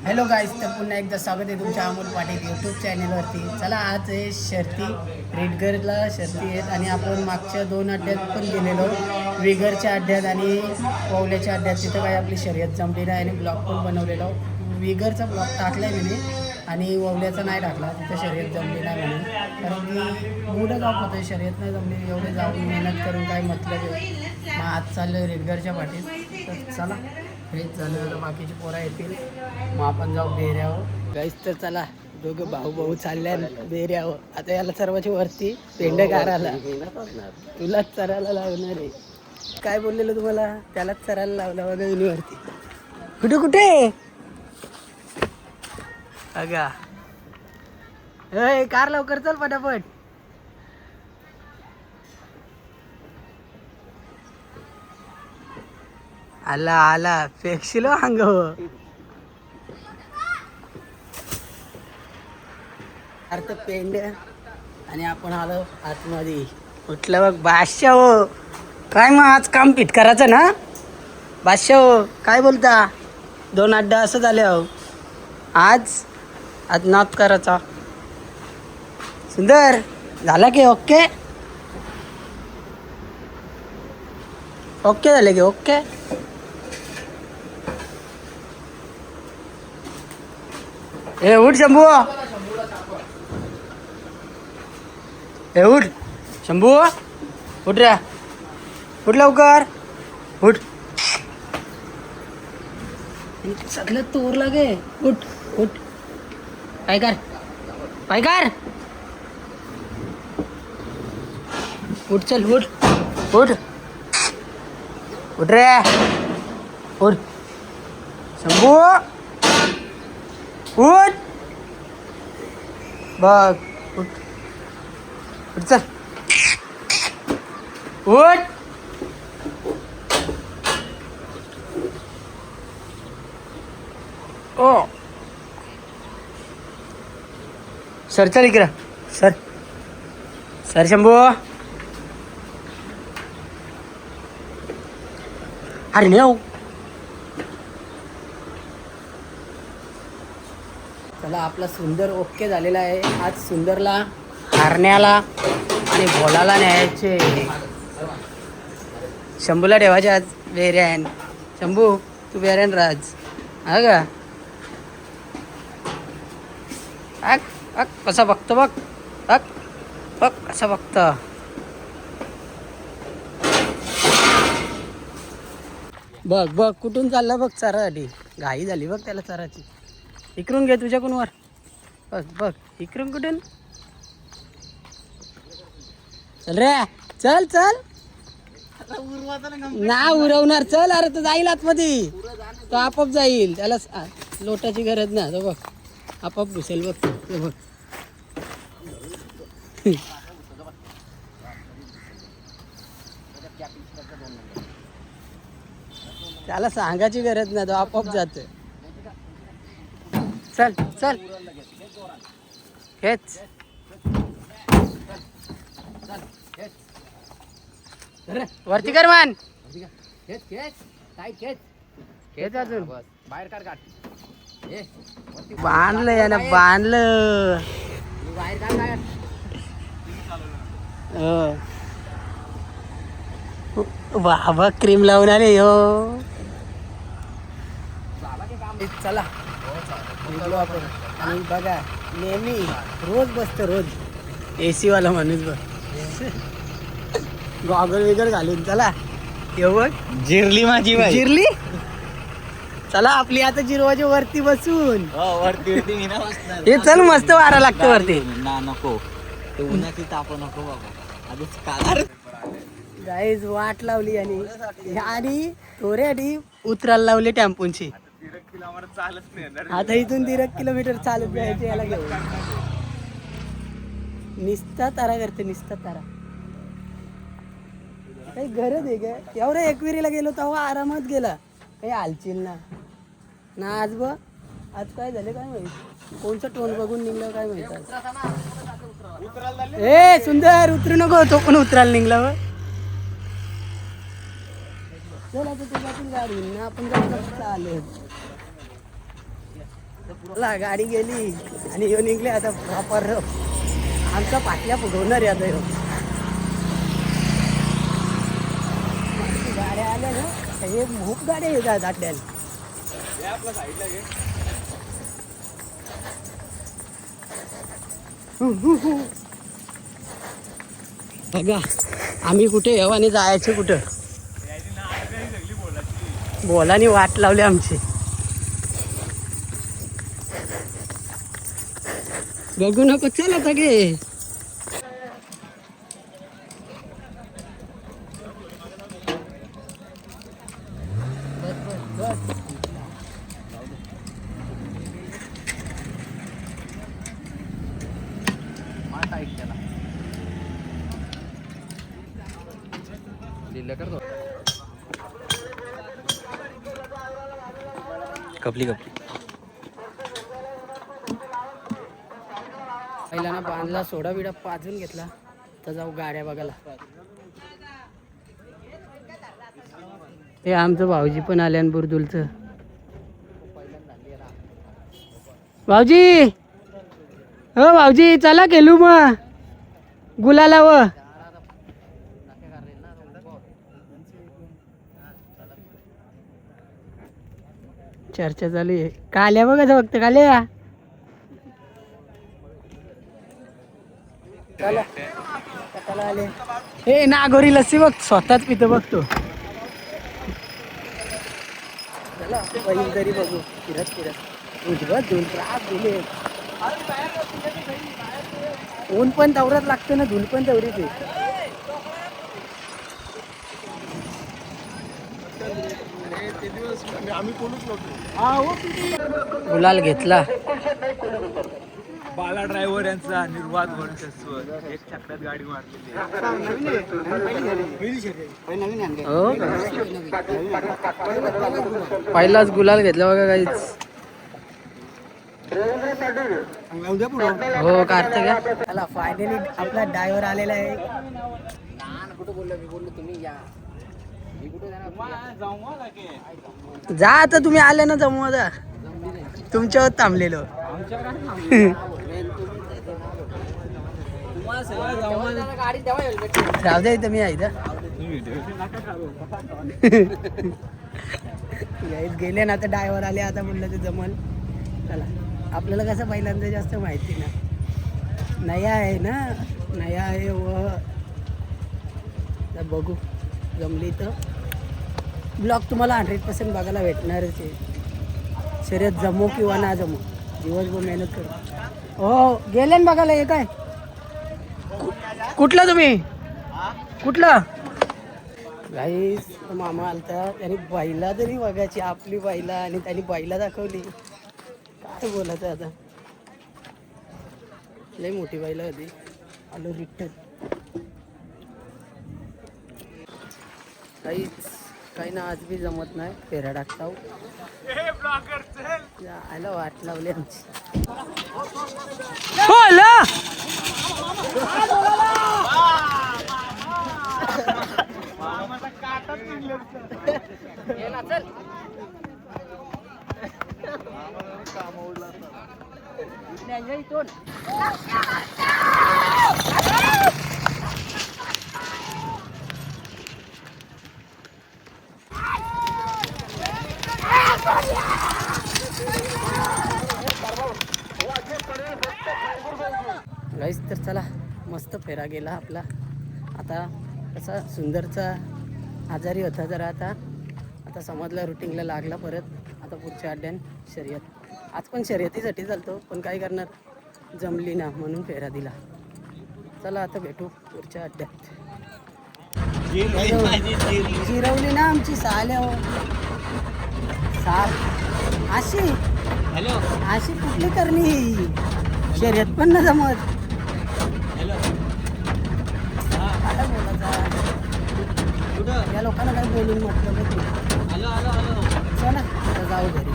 Hello guys, तर पुन्हा एकदा स्वागत आहे तुमच्या अमोल पाटील यूट्यूब चॅनलवरती. चला, आज आहे शर्ती, रेडगरला शर्ती आहेत आणि आपण मागच्या 2 अड्ड्यात पण गेलेलो, विगरच्या अड्ड्यात आणि ओवल्याच्या अड्ड्यात. तिथं काय आपली शर्यत जमली नाही आणि ब्लॉग पण बनवलेलो. विगरचा ब्लॉग टाकला आहे मी आणि ओवल्याचा नाही टाकला, तिथं शर्यत जमली नाही म्हणून. कारण की मूडच ऑफ होतं, शर्यत नाही जमली, एवढे जाऊन मेहनत करून काय मतलब आहे. मग आज चाललं आहे रेडगरच्या पाठीत. तर चला, फ्रेश झालं, बाकीची पोरा येतील, मग आपण जाऊ बेऱ्यावर. गाईस तर चला, दोघं भाऊ भाऊ चालल्या बेऱ्यावर. आता याला सर्वांची वरती पेंड काढायला, तुलाच चरायला लावणार आहे. काय बोललेलं तुम्हाला, त्यालाच चरायला लावला बघा युनिवरती. कुठे कुठे अगा कार लवकर चल पटापट. आला आला फेकशिलो अंग. अर्थ पेंड आणि आपण आलो आतमध्ये. उठलं बघ बादशाह हो. काय मग आज काम फिट करायचं ना बादशाह हो, काय बोलता. 2 अड्डा असं झाले हो. आज नाद करायचा. सुंदर झाला की ओके ओके झाले की ओके. ए उठ शंभू, ए उठ शंभू, उठ रे, उठ लवकर उठ. सगळं तोर लागे. उठ उठ, काय कर काय कर, उठ चल उठ उठ उठ रे उठ शंभू उठ. बघ उठ उठ चल उठ. ओ सर चल इकडं सर, सर शंभू. अरे नेऊ. चला, आपला सुंदर ओके झालेला आहे. आज सुंदरला हारण्याला आणि भोलाला न्यायचे. शंभूला ठेवायचे आज बेऱ्यान. शंभू तू बेऱ्यान राज हा का. अक अक कसा बघतो बघ, अक बघ कसा बघतो. बघ बघ कुठून चालला बघ चरासाठी. घाई झाली बघ त्याला चराची. इकडून घे तुझ्याकडून वर. बघ बघ इकडून कुठून. चल रे चल चल, ना उरवणार. चल अरे तो जाईल आतमध्ये, तो आपोआप जाईल. त्याला लोटाची गरज नाही. तो बघ आपोआप घुसेल बघ. तो बघ त्याला सांगायची गरज नाही, तो आपोआप जाते. चल चल हेच वरती कर मान. अजून बाहेर काढ. बांधलं यानं बांधलं. बाबा क्रीम लावून आले हो. चला निघलो आपण. आणि बघा नेहमी रोज बसतो, रोज AC वाला माणूस बघ, गॉगल वेगळ घालून. चला येऊ बघ जिरली माझी बाई, जिरली. चला आपली आता जिरवाच्या वरती बसून. वरती मी ना बसणार. हे चल मस्त वारा लागतं वरती. ना नको, ते उन्हाची ताप नको बाबा. आधीच काल गाईज वाट लावली आणि थोड्यासाठी उतरायला लावली टेम्पोची. आता इथून 1.5 किलोमीटर चालत जायचे याला घेऊन. निस्ता तारा करते, निस्ता तारा. काही गरज आहे का एवढ्या एकविरीला गेलो तेव्हा आरामात गेला. काही हालचील ना आज बघ. आज काय झालं काय माहिती, कोणचं टोन बघून निघलं काय माहिती. ए सुंदर उतरू नको, तो पण उतरायला निघला. चल आता तुझ्यातून गाडी ना आपण चालेल. चला गाडी गेली आणि येऊन निघले आता प्रॉपर आमचा पाटल्या फुगवणार आहे आता ह्यो. गाड्या आल्या ना हे खूप गाड्या येतात आड्याला. बघा आम्ही कुठे येऊ आणि जायचे कुठं. बोलानी वाट लावली आमची. बघू नको चल आता गे. कपली कपली पहिला ना बांधला सोडा बिडा पाजून घेतला तर जाऊ गाड्या बघायला. हे आमचं भाऊजी पण आले बुरदुलचं. भाऊजी हो भाऊजी चला गेलू मग गुलाला व चर्चा चालू आहे. काल्या बघा फक्त काल्या. चला आले हे नागोरी लस्सी बघ स्वतःच पितो बघतो. चला बैल तरी बघू फिरत फिरत उजवत धुल त्रास दिले. ऊन पण तेवढंच लागतं ना धुल पण तेवढीच आहे. गुलाल घेतला बाला ड्रायव्हर यांचा निर्वाद वर्चस्व. एक चक्रात गाडी मारलेली. हो पहिलाच गुलाल घेतला बघा काहीच. हो कार्तिक का चला फायनली आपला ड्रायव्हर आलेला आहे. कुठं बोललो मी बोललो तुम्ही या जा आता तुम्ही आले ना जमू आता तुमच्यावर थांबलेलो. राहू दे इथं मी आहे गेले ना आता ड्रायव्हर आले आता म्हणलं ते जमल. चला आपल्याला कसं पहिल्यांदा जास्त माहिती ना नया आहे ना नया आहे व बघू जमली तर ब्लॉग तुम्हाला 100% बघायला भेटणारच आहे. शर्यत जमो किंवा ना जमो दिवसभर मेहनत करू. हो गेले ना बघायला हे काय कुठलं तुम्ही कुठलं गाईस मामा आलता त्यांनी बाईला तरी बघायची आपली बाईला आणि त्यांनी बाईला दाखवली. काय बोलायचं आता लई मोठी बाईला होती. आलो रिटर्न काहीच काही ना आज बी जमत नाही. फेरा टाकता आला वाट लावली आमची. गाईस तर चला मस्त फेरा गेला आपला. आता कसा सुंदरचा आजारी होता जरा आता समजला रुटीनला लागला परत. आता पुढच्या अड्ड्यान शर्यत. आज पण शर्यतीसाठी चालतो पण काय करणार जमली ना म्हणून फेरा दिला. चला आता भेटू पुढच्या अड्ड्यात. जिरवली ना आमची साल्या साप अशी हॅलो अशी कुठली करणी शर्यत पण ना जमत. काय बोलायचं या लोकांना काय बोलून म्हटलं हॅलो हॅलो हॅलो चला आता जाऊ घरी.